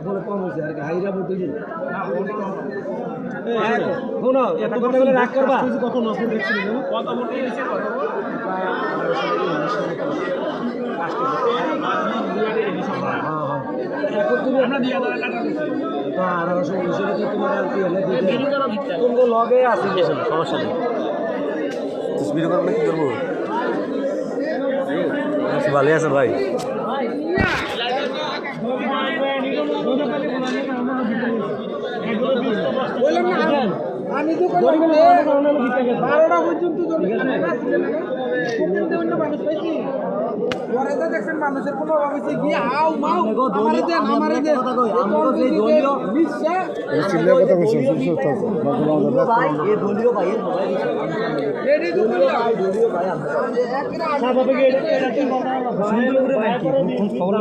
বলে কম হয়েছে আর কি হাইরা বলতে গেলে শোনো এত কথা বলে রাগ করবা কখন অফার দেখছিলেন কত বলতে গেছে কত এখন তুমি আমরা দিয়ে দাও আর তোমার আর কি হলে তুমি লগে আছে সমস্যা নেই তসবির করলে কি করবো ভালো আছে ভাই আমি তো 12টা পর্যন্ত মানুষ পাইছি পরে তো দেখছেন মানুষের কোনো অভাব হয়েছে গিয়ে আও মাও আমারে দেন আমারে দেন দলীয় ভাই খবর